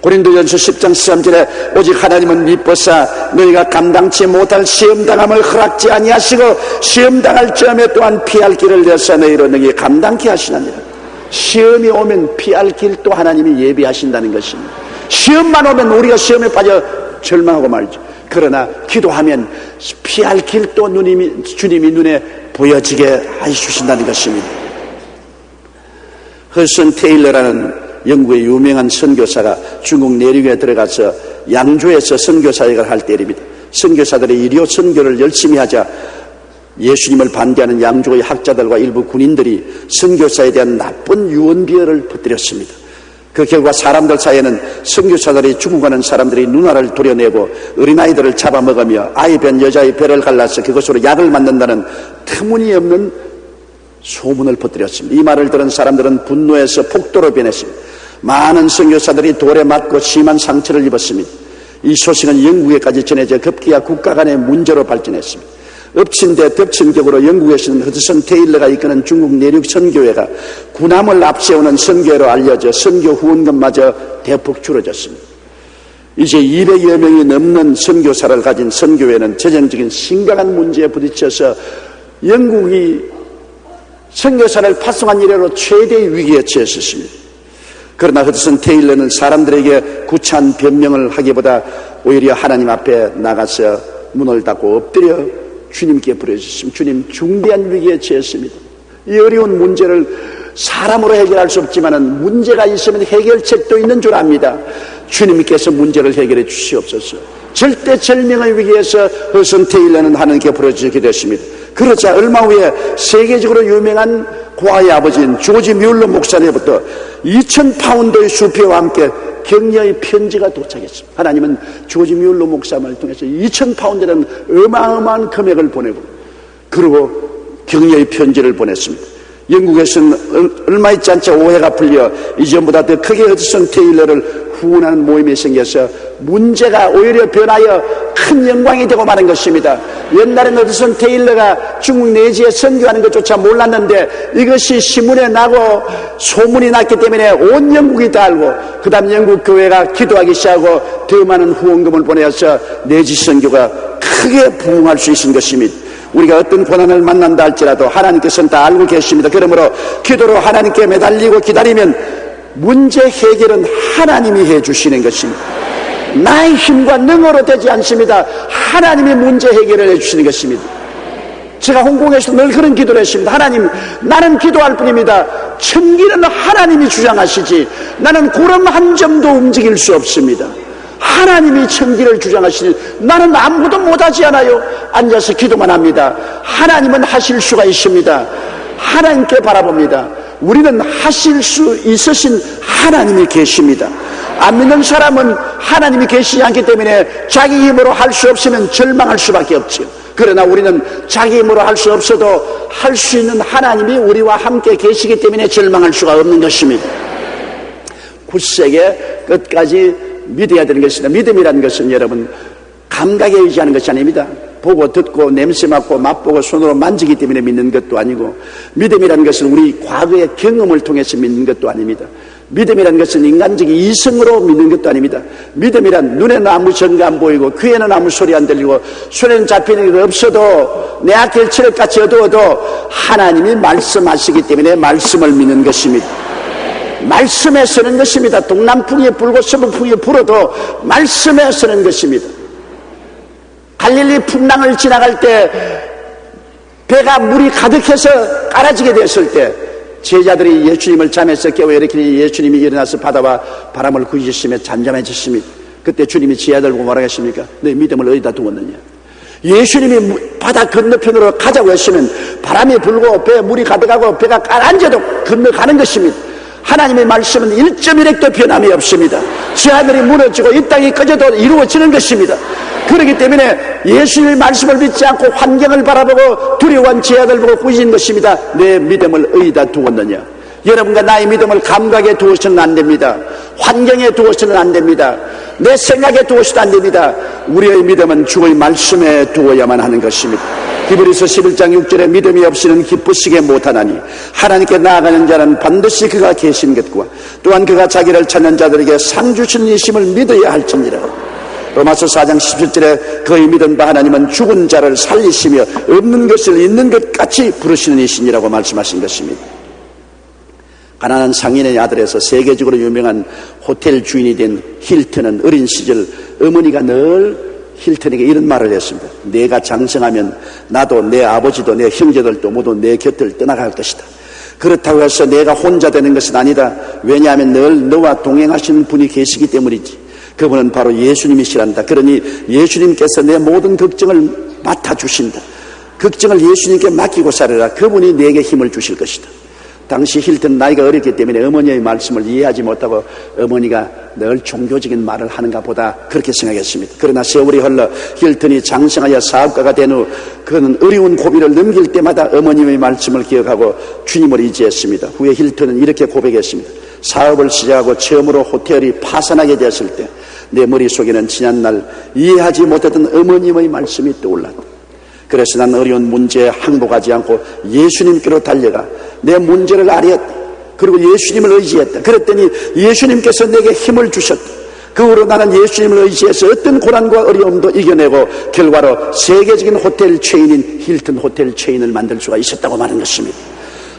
Speaker 2: 고린도전서 10장 13절에 오직 하나님은 미쁘사 너희가 감당치 못할 시험당함을 허락지 아니하시고 시험당할 점에 또한 피할 길을 내사 너희로 너희 감당케 하시나니라. 시험이 오면 피할 길도 하나님이 예비하신다는 것입니다. 시험만 오면 우리가 시험에 빠져 절망하고 말죠. 그러나 기도하면 피할 길도 주님이 눈에 보여지게 해주신다는 것입니다. 허슨 테일러라는 영국의 유명한 선교사가 중국 내륙에 들어가서 양조에서 선교사역을 할 때입니다. 선교사들이 일요 선교를 열심히 하자 예수님을 반대하는 양조의 학자들과 일부 군인들이 선교사에 대한 나쁜 유언비어를 퍼뜨렸습니다. 그 결과 사람들 사이에는 선교사들이 죽어가는 사람들이 눈알을 도려내고 어린아이들을 잡아먹으며 아이 변 여자의 배를 갈라서 그것으로 약을 만든다는 터무니없는 소문을 퍼뜨렸습니다. 이 말을 들은 사람들은 분노해서 폭도로 변했습니다. 많은 선교사들이 돌에 맞고 심한 상처를 입었습니다. 이 소식은 영국에까지 전해져 급기야 국가 간의 문제로 발전했습니다. 엎친 데 덮친 격으로 영국에서는 허드슨 테일러가 이끄는 중국 내륙 선교회가 군함을 앞세우는 선교회로 알려져 선교 후원금마저 대폭 줄어졌습니다. 이제 200여 명이 넘는 선교사를 가진 선교회는 재정적인 심각한 문제에 부딪혀서 영국이 선교사를 파송한 이래로 최대의 위기에 처했습니다. 그러나 허드슨 테일러는 사람들에게 구차한 변명을 하기보다 오히려 하나님 앞에 나가서 문을 닫고 엎드려 주님께 부르짖습니다. 주님, 중대한 위기에 처했습니다. 이 어려운 문제를 사람으로 해결할 수 없지만 문제가 있으면 해결책도 있는 줄 압니다. 주님께서 문제를 해결해 주시옵소서. 절대절명의 위기에서 허슨 테일러는 하나님께 부르짖게 됐습니다. 그러자 얼마 후에 세계적으로 유명한 고아의 아버지인 조지 뮬러 목사님부터 2,000파운드의 수표와 함께 격려의 편지가 도착했습니다. 하나님은 조지 뮬러 목사님을 통해서 2,000파운드라는 어마어마한 금액을 보내고 그리고 격려의 편지를 보냈습니다. 영국에서는 얼마 있지 않자 오해가 풀려 이전보다 더 크게 허드슨 테일러를 후원하는 모임이 생겨서 문제가 오히려 변하여 큰 영광이 되고 마는 것입니다. 옛날에는 허드슨 테일러가 중국 내지에 선교하는 것조차 몰랐는데 이것이 신문에 나고 소문이 났기 때문에 온 영국이 다 알고 그 다음 영국 교회가 기도하기 시작하고 더 많은 후원금을 보내서 내지 선교가 크게 부흥할 수 있는 것입니다. 우리가 어떤 고난을 만난다 할지라도 하나님께서는 다 알고 계십니다. 그러므로 기도로 하나님께 매달리고 기다리면 문제 해결은 하나님이 해주시는 것입니다. 나의 힘과 능으로 되지 않습니다. 하나님이 문제 해결을 해주시는 것입니다. 제가 홍콩에서 늘 그런 기도를 했습니다. 하나님, 나는 기도할 뿐입니다. 천기는 하나님이 주장하시지 나는 구름 한 점도 움직일 수 없습니다. 하나님이 천기를 주장하시니 나는 아무것도 못하지 않아요. 앉아서 기도만 합니다. 하나님은 하실 수가 있습니다. 하나님께 바라봅니다. 우리는 하실 수 있으신 하나님이 계십니다. 안 믿는 사람은 하나님이 계시지 않기 때문에 자기 힘으로 할 수 없으면 절망할 수밖에 없죠. 그러나 우리는 자기 힘으로 할 수 없어도 할 수 있는 하나님이 우리와 함께 계시기 때문에 절망할 수가 없는 것입니다. 굳세게 끝까지 믿어야 되는 것입니다. 믿음이라는 것은 여러분 감각에 의지하는 것이 아닙니다. 보고 듣고 냄새 맡고 맛보고 손으로 만지기 때문에 믿는 것도 아니고 믿음이라는 것은 우리 과거의 경험을 통해서 믿는 것도 아닙니다. 믿음이라는 것은 인간적인 이성으로 믿는 것도 아닙니다. 믿음이란 눈에는 아무 전가 안 보이고 귀에는 아무 소리 안 들리고 손에는 잡히는 게 없어도 내 앞에 칠흑같이 어두워도 하나님이 말씀하시기 때문에 말씀을 믿는 것입니다. 말씀에 서는 것입니다. 동남풍이 불고 서북풍이 불어도 말씀에 서는 것입니다. 갈릴리 풍랑을 지나갈 때 배가 물이 가득해서 깔아지게 됐을 때 제자들이 예수님을 잠에서 깨워 일으키니 예수님이 일어나서 바다와 바람을 구지시며 잠잠해졌습니다. 그때 주님이 제자들 보고 뭐라고 했습니까? 내 믿음을 어디다 두었느냐? 예수님이 바다 건너편으로 가자고 했으면 바람이 불고 배에 물이 가득하고 배가 깔아앉아도 건너가는 것입니다. 하나님의 말씀은 1.1핵도 변함이 없습니다. 제 하늘이 무너지고 이 땅이 꺼져도 이루어지는 것입니다. 그렇기 때문에 예수님의 말씀을 믿지 않고 환경을 바라보고 두려워한 제 아들 보고 꾸짖는 것입니다. 내 믿음을 어디다 두었느냐? 여러분과 나의 믿음을 감각에 두어서는 안 됩니다. 환경에 두어서는 안 됩니다. 내 생각에 두어서도 안 됩니다. 우리의 믿음은 주의 말씀에 두어야만 하는 것입니다. 히브리서 11장 6절에 믿음이 없이는 기쁘시게 못하나니 하나님께 나아가는 자는 반드시 그가 계신 것과 또한 그가 자기를 찾는 자들에게 상 주시는 이심을 믿어야 할지니라. 로마서 4장 17절에 그의 믿은 바 하나님은 죽은 자를 살리시며 없는 것을 있는 것 같이 부르시는 이신이라고 말씀하신 것입니다. 가난한 상인의 아들에서 세계적으로 유명한 호텔 주인이 된 힐튼은 어린 시절 어머니가 늘 힐튼에게 이런 말을 했습니다. 내가 장성하면 나도 내 아버지도 내 형제들도 모두 내 곁을 떠나갈 것이다. 그렇다고 해서 내가 혼자 되는 것은 아니다. 왜냐하면 늘 너와 동행하시는 분이 계시기 때문이지. 그분은 바로 예수님이시란다. 그러니 예수님께서 내 모든 걱정을 맡아주신다. 걱정을 예수님께 맡기고 살아라. 그분이 내게 힘을 주실 것이다. 당시 힐튼 나이가 어렸기 때문에 어머니의 말씀을 이해하지 못하고 어머니가 늘 종교적인 말을 하는가 보다 그렇게 생각했습니다. 그러나 세월이 흘러 힐튼이 장성하여 사업가가 된 후 그는 어려운 고비를 넘길 때마다 어머님의 말씀을 기억하고 주님을 의지했습니다. 후에 힐튼은 이렇게 고백했습니다. 사업을 시작하고 처음으로 호텔이 파산하게 되었을 때 내 머릿속에는 지난날 이해하지 못했던 어머님의 말씀이 떠올랐다. 그래서 난 어려운 문제에 항복하지 않고 예수님께로 달려가 내 문제를 아뢰었다. 그리고 예수님을 의지했다. 그랬더니 예수님께서 내게 힘을 주셨다. 그 후로 나는 예수님을 의지해서 어떤 고난과 어려움도 이겨내고 결과로 세계적인 호텔 체인인 힐튼 호텔 체인을 만들 수가 있었다고 말하는 것입니다.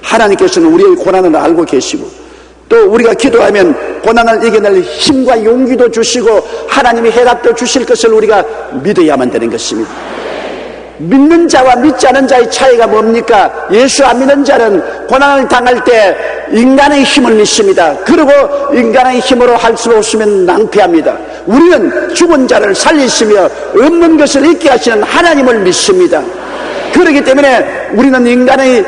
Speaker 2: 하나님께서는 우리의 고난을 알고 계시고 또 우리가 기도하면 고난을 이겨낼 힘과 용기도 주시고 하나님이 해답도 주실 것을 우리가 믿어야만 되는 것입니다. 믿는 자와 믿지 않은 자의 차이가 뭡니까? 예수 안 믿는 자는 고난을 당할 때 인간의 힘을 믿습니다. 그리고 인간의 힘으로 할 수 없으면 낭패합니다. 우리는 죽은 자를 살리시며 없는 것을 있게 하시는 하나님을 믿습니다. 그렇기 때문에 우리는 인간의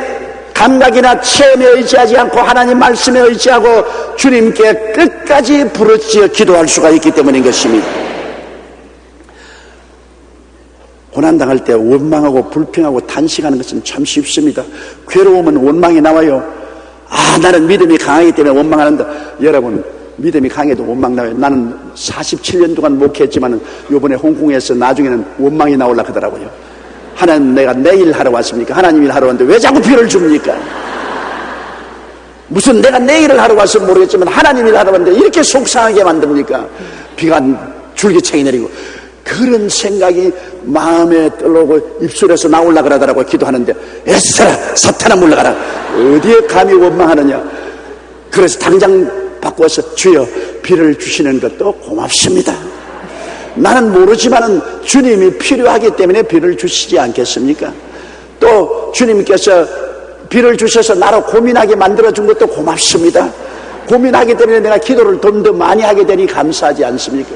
Speaker 2: 감각이나 체험에 의지하지 않고 하나님 말씀에 의지하고 주님께 끝까지 부르짖어 기도할 수가 있기 때문인 것입니다. 고난당할 때 원망하고 불평하고 단식하는 것은 참 쉽습니다. 괴로우면 원망이 나와요. 나는 믿음이 강하기 때문에 원망하는다. 여러분, 믿음이 강해도 원망 나와요. 나는 47년 동안 목회했지만 이번에 홍콩에서 나중에는 원망이 나오려고 하더라고요. 하나님, 내가 내 일 하러 왔습니까? 하나님 일 하러 왔는데 왜 자꾸 비를 줍니까? 무슨 내가 내 일을 하러 와서 모르겠지만 하나님 일 하러 왔는데 이렇게 속상하게 만듭니까? 비가 줄기차게 내리고 그런 생각이 마음에 떨어오고 입술에서 나오려고 그러더라고. 기도하는데 애써라 사탄아 물러가라. 어디에 감히 원망하느냐. 그래서 당장 바꿔서 주여 비를 주시는 것도 고맙습니다. 나는 모르지만은 주님이 필요하기 때문에 비를 주시지 않겠습니까? 또 주님께서 비를 주셔서 나로 고민하게 만들어준 것도 고맙습니다. 고민하기 때문에 내가 기도를 좀 더 많이 하게 되니 감사하지 않습니까?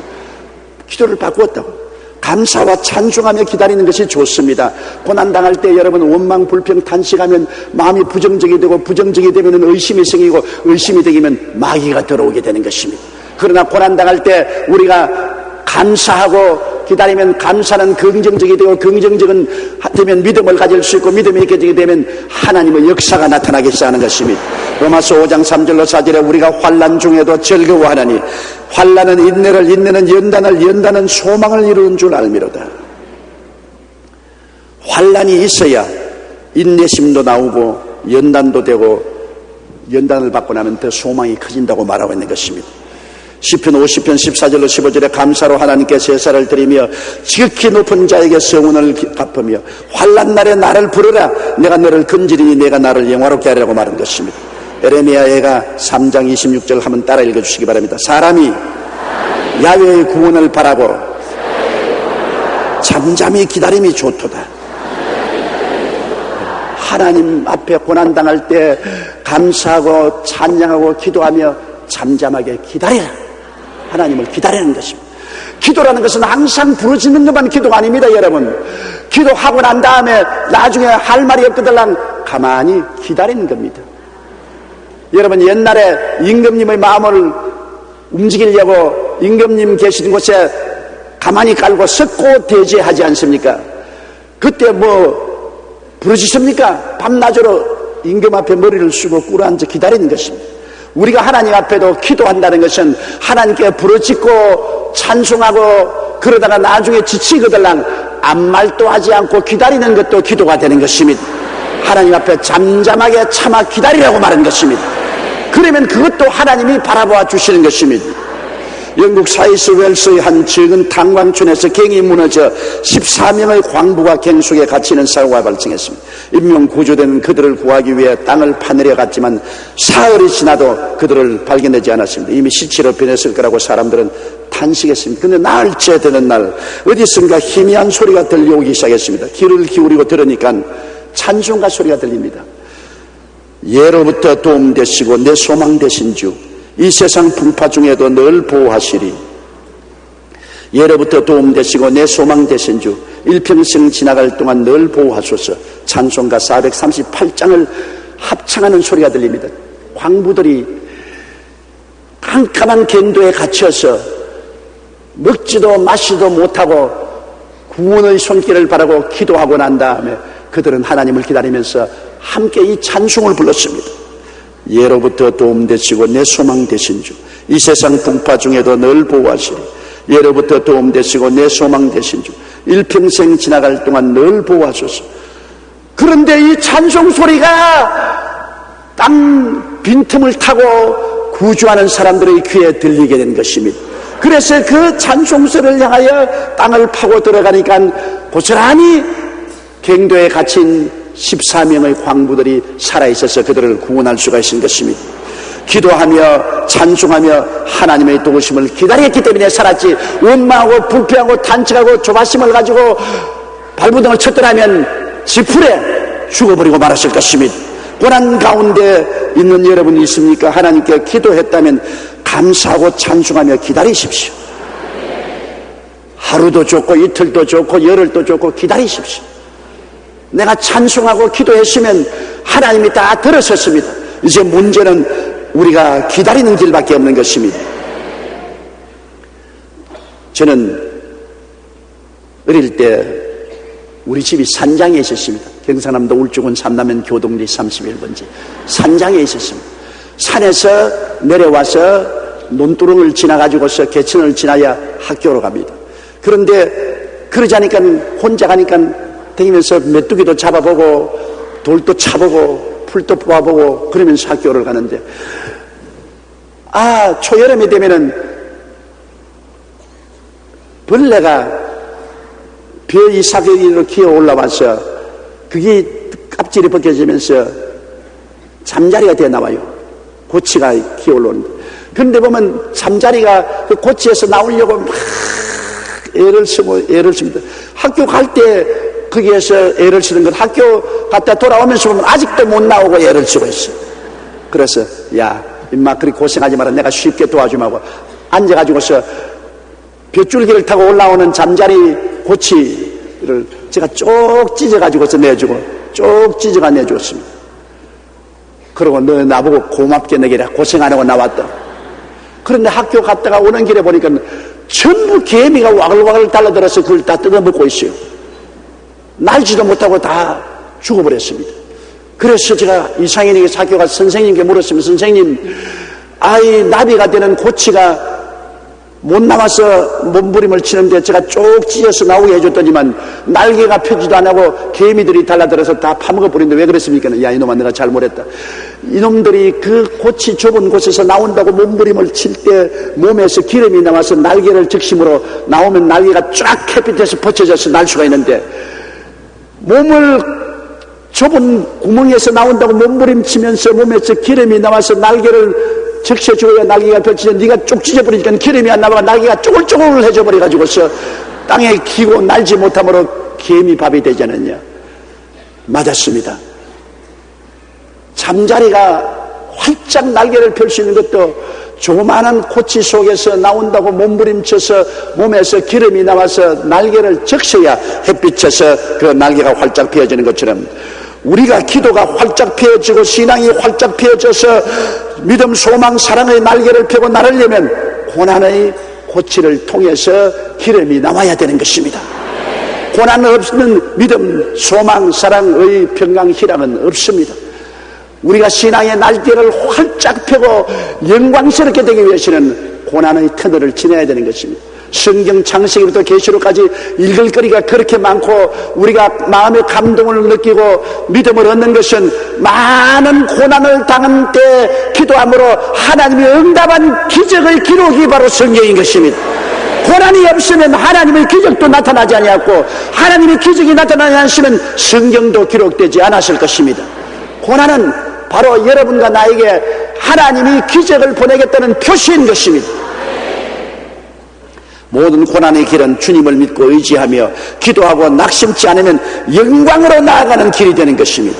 Speaker 2: 기도를 바꾸었다고. 감사와 찬송하며 기다리는 것이 좋습니다. 고난당할 때 여러분 원망 불평 탄식하면 마음이 부정적이 되고 부정적이 되면 의심이 생기고 의심이 되면 마귀가 들어오게 되는 것입니다. 그러나 고난당할 때 우리가 감사하고 기다리면 감사는 긍정적이 되고 긍정적은 되면 믿음을 가질 수 있고 믿음이 있게 되면 하나님의 역사가 나타나기 시작하는 것입니다. 로마서 5장 3절로 4절에 우리가 환난 중에도 즐거워하나니 환난은 인내를 인내는 연단을 연단은 소망을 이루는 줄 알미로다. 환난이 있어야 인내심도 나오고 연단도 되고 연단을 받고 나면 더 소망이 커진다고 말하고 있는 것입니다. 시편 50편 14절로 15절에 감사로 하나님께 제사를 드리며 지극히 높은 자에게 성운을 갚으며 환난 날에 나를 부르라 내가 너를 건지리니 내가 나를 영화롭게 하리라고 말한 것입니다. 에레미야가 3장 26절 한번 따라 읽어주시기 바랍니다. 사람이 야훼의 구원을 바라고 잠잠히 기다림이 좋도다. 하나님 앞에 고난당할 때 감사하고 찬양하고 기도하며 잠잠하게 기다려라. 하나님을 기다리는 것입니다. 기도라는 것은 항상 부르짖는 것만 기도가 아닙니다. 여러분, 기도하고 난 다음에 나중에 할 말이 없거들랑 가만히 기다리는 겁니다. 여러분, 옛날에 임금님의 마음을 움직이려고 임금님 계시는 곳에 가만히 깔고 섰고 대제하지 않습니까? 그때 뭐 부르짖습니까? 밤낮으로 임금 앞에 머리를 숙이고 꿇어앉아 기다리는 것입니다. 우리가 하나님 앞에도 기도한다는 것은 하나님께 부르짖고 찬송하고 그러다가 나중에 지치거들랑 아무 말도 하지 않고 기다리는 것도 기도가 되는 것입니다. 하나님 앞에 잠잠하게 참아 기다리라고 말한 것입니다. 그러면 그것도 하나님이 바라봐 주시는 것입니다. 영국 사이스 웰스의 한 적은 탄광촌에서 갱이 무너져 14명의 광부가 갱 속에 갇히는 사고가 발생했습니다. 인명구조대는 그들을 구하기 위해 땅을 파내려 갔지만 사흘이 지나도 그들을 발견하지 않았습니다. 이미 시체로 변했을 거라고 사람들은 탄식했습니다. 그런데 나흘째 되는 날 어디선가 희미한 소리가 들려오기 시작했습니다. 귀를 기울이고 들으니까 찬송가 소리가 들립니다. 예로부터 도움 되시고 내 소망 되신 주, 이 세상 풍파 중에도 늘 보호하시리. 예로부터 도움 되시고 내 소망 되신 주, 일평생 지나갈 동안 늘 보호하소서. 찬송가 438장을 합창하는 소리가 들립니다. 광부들이 깜깜한 갱도에 갇혀서 먹지도 마시도 못하고 구원의 손길을 바라고 기도하고 난 다음에 그들은 하나님을 기다리면서 함께 이 찬송을 불렀습니다. 예로부터 도움 되시고 내 소망 되신 주, 이 세상 풍파 중에도 늘 보호하시리. 예로부터 도움 되시고 내 소망 되신 주, 일평생 지나갈 동안 늘 보호하소서. 그런데 이 찬송 소리가 땅 빈틈을 타고 구주하는 사람들의 귀에 들리게 된 것입니다. 그래서 그 찬송소를 향하여 땅을 파고 들어가니까 고스란히 갱도에 갇힌 14명의 광부들이 살아있어서 그들을 구원할 수가 있는 것입니다. 기도하며 찬송하며 하나님의 도우심을 기다렸기 때문에 살았지, 원망하고 불평하고 단식하고 조바심을 가지고 발부등을 쳤더라면 지풀에 죽어버리고 말았을 것입니다. 고난 가운데 있는 여러분이 있습니까? 하나님께 기도했다면 감사하고 찬송하며 기다리십시오. 하루도 좋고 이틀도 좋고 열흘도 좋고 기다리십시오. 내가 찬송하고 기도했으면 하나님이 다 들으셨습니다. 이제 문제는 우리가 기다리는 길밖에 없는 것입니다. 저는 어릴 때 우리 집이 산장에 있었습니다. 경상남도 울주군 삼남면 교동리 31번지 산장에 있었습니다. 산에서 내려와서 논두렁을 지나가지고서 개천을 지나야 학교로 갑니다. 그런데 그러지 않으니까 혼자 가니까 다니면서 메뚜기도 잡아보고 돌도 차보고 풀도 뽑아보고 그러면서 학교를 가는데, 초여름이 되면은 벌레가 벼이 사계기로 기어 올라와서 그게 껍질이 벗겨지면서 잠자리가 되어 나와요. 고치가 기어 올라오는데, 그런데 보면 잠자리가 그 고치에서 나오려고 막 애를 씁니다. 학교 갈 때 거기에서 애를 쓰는 건 학교 갔다 돌아오면서 보면 아직도 못 나오고 애를 쓰고 있어. 그래서 야 임마 그리 고생하지 마라, 내가 쉽게 도와주마고 앉아가지고서 벼줄기를 타고 올라오는 잠자리 고치를 제가 쪽 찢어가지고서 내주고 쪽 찢어가 내줬습니다. 그러고 너 나보고 고맙게 내기라 고생 안 하고 나왔다. 그런데 학교 갔다가 오는 길에 보니까 전부 개미가 와글와글 달라들어서 그걸 다 뜯어먹고 있어요. 날지도 못하고 다 죽어버렸습니다. 그래서 제가 이상인에게 학교 가서 선생님께 물었으면, 선생님, 나비가 되는 고치가 못 나와서 몸부림을 치는데 제가 쭉 찢어서 나오게 해줬더니만 날개가 펴지도 안 하고 개미들이 달라들어서 다 파먹어버리는데 왜 그랬습니까? 야 이놈아, 내가 잘못했다. 이놈들이 그 고치 좁은 곳에서 나온다고 몸부림을 칠 때 몸에서 기름이 나와서 날개를 적심으로 나오면 날개가 쫙 햇빛에서 벗겨져서 날 수가 있는데, 몸을 좁은 구멍에서 나온다고 몸부림치면서 몸에서 기름이 나와서 날개를 적셔주어야 날개가 펼치는데 네가 쭉 찢어버리니까 기름이 안 나와 날개가 쪼글쪼글 해져버려가지고서 땅에 기고 날지 못함으로 개미밥이 되지 않았냐. 맞았습니다. 잠자리가 활짝 날개를 펼 수 있는 것도 조그마한 고치 속에서 나온다고 몸부림쳐서 몸에서 기름이 나와서 날개를 적셔야 햇빛에서 그 날개가 활짝 펴지는 것처럼, 우리가 기도가 활짝 펴지고 신앙이 활짝 펴져서 믿음, 소망, 사랑의 날개를 펴고 나르려면 고난의 고치를 통해서 기름이 나와야 되는 것입니다. 고난 없는 믿음, 소망, 사랑의 평강, 희락은 없습니다. 우리가 신앙의 날개를 활짝 펴고 영광스럽게 되기 위해서는 고난의 터널을 지나야 되는 것입니다. 성경 창세기부터 계시록까지 읽을 거리가 그렇게 많고 우리가 마음의 감동을 느끼고 믿음을 얻는 것은 많은 고난을 당한 때 기도함으로 하나님이 응답한 기적의 기록이 바로 성경인 것입니다. 고난이 없으면 하나님의 기적도 나타나지 아니했고 하나님의 기적이 나타나지 않으면 성경도 기록되지 않았을 것입니다. 고난은 바로 여러분과 나에게 하나님이 기적을 보내겠다는 표시인 것입니다. 모든 고난의 길은 주님을 믿고 의지하며 기도하고 낙심치 않으면 영광으로 나아가는 길이 되는 것입니다.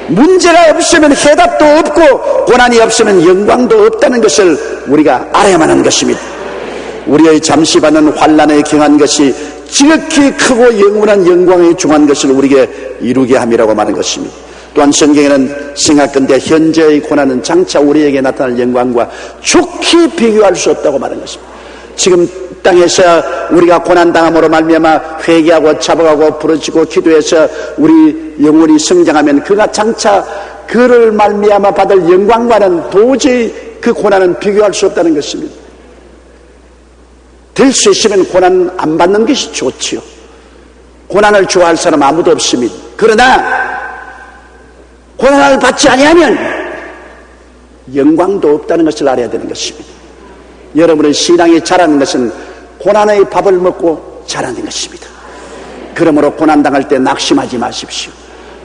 Speaker 2: 문제가 없으면 해답도 없고 고난이 없으면 영광도 없다는 것을 우리가 알아야만 하는 것입니다. 우리의 잠시 받는 환난에 경한 것이 지극히 크고 영원한 영광에 중한 것을 우리에게 이루게 함이라고 말하는 것입니다. 또한 성경에는 생각건대 현재의 고난은 장차 우리에게 나타날 영광과 좋게 비교할 수 없다고 말하는 것입니다. 지금 땅에서 우리가 고난당함으로 말미암아 회개하고 자복하고 부르짖고 기도해서 우리 영혼이 성장하면 그가 장차 그를 말미암아 받을 영광과는 도저히 그 고난은 비교할 수 없다는 것입니다. 될 수 있으면 고난 안 받는 것이 좋지요. 고난을 좋아할 사람 아무도 없습니다. 그러나 고난을 받지 아니하면 영광도 없다는 것을 알아야 되는 것입니다. 여러분의 신앙이 자라는 것은 고난의 밥을 먹고 자라는 것입니다. 그러므로 고난당할 때 낙심하지 마십시오.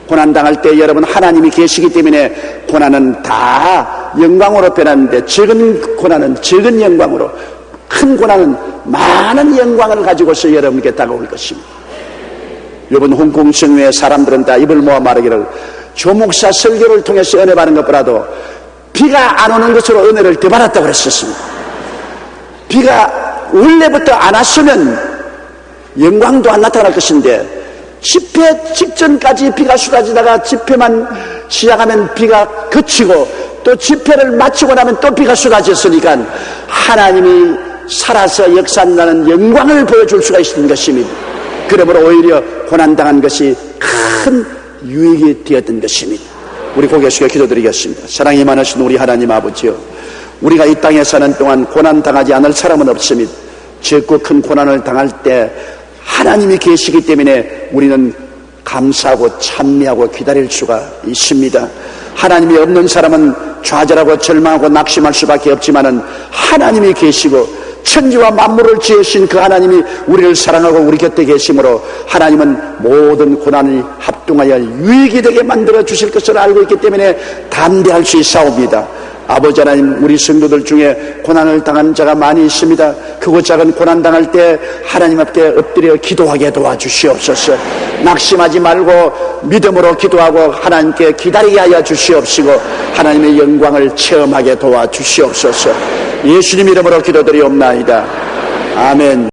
Speaker 2: 고난당할 때 여러분 하나님이 계시기 때문에 고난은 다 영광으로 변하는데 적은 고난은 적은 영광으로, 큰 고난은 많은 영광을 가지고서 여러분께 다가올 것입니다. 이번 홍콩 성회의 사람들은 다 입을 모아 말하기를 조목사 설교를 통해서 은혜 받는 것보다도 비가 안 오는 것으로 은혜를 더 받았다고 그랬었습니다. 비가 원래부터 안 왔으면 영광도 안 나타날 것인데 집회 직전까지 비가 쏟아지다가 집회만 시작하면 비가 그치고 또 집회를 마치고 나면 또 비가 쏟아졌으니까 하나님이 살아서 역사한다는 영광을 보여줄 수가 있는 것입니다. 그러므로 오히려 고난당한 것이 큰 유익이 되었던 것입니다. 우리 고개 숙여 기도드리겠습니다. 사랑이 많으신 우리 하나님 아버지요, 우리가 이 땅에 사는 동안 고난당하지 않을 사람은 없습니다. 적고 큰 고난을 당할 때 하나님이 계시기 때문에 우리는 감사하고 찬미하고 기다릴 수가 있습니다. 하나님이 없는 사람은 좌절하고 절망하고 낙심할 수밖에 없지만은 하나님이 계시고 천지와 만물을 지으신 그 하나님이 우리를 사랑하고 우리 곁에 계심으로 하나님은 모든 고난을 합동하여 유익이 되게 만들어 주실 것을 알고 있기 때문에 담대할 수 있사옵니다. 아버지 하나님, 우리 성도들 중에 고난을 당한 자가 많이 있습니다. 크고 작은 고난 당할 때 하나님 앞에 엎드려 기도하게 도와주시옵소서. 낙심하지 말고 믿음으로 기도하고 하나님께 기다리게 하여 주시옵시고 하나님의 영광을 체험하게 도와주시옵소서. 예수님 이름으로 기도드리옵나이다. 아멘.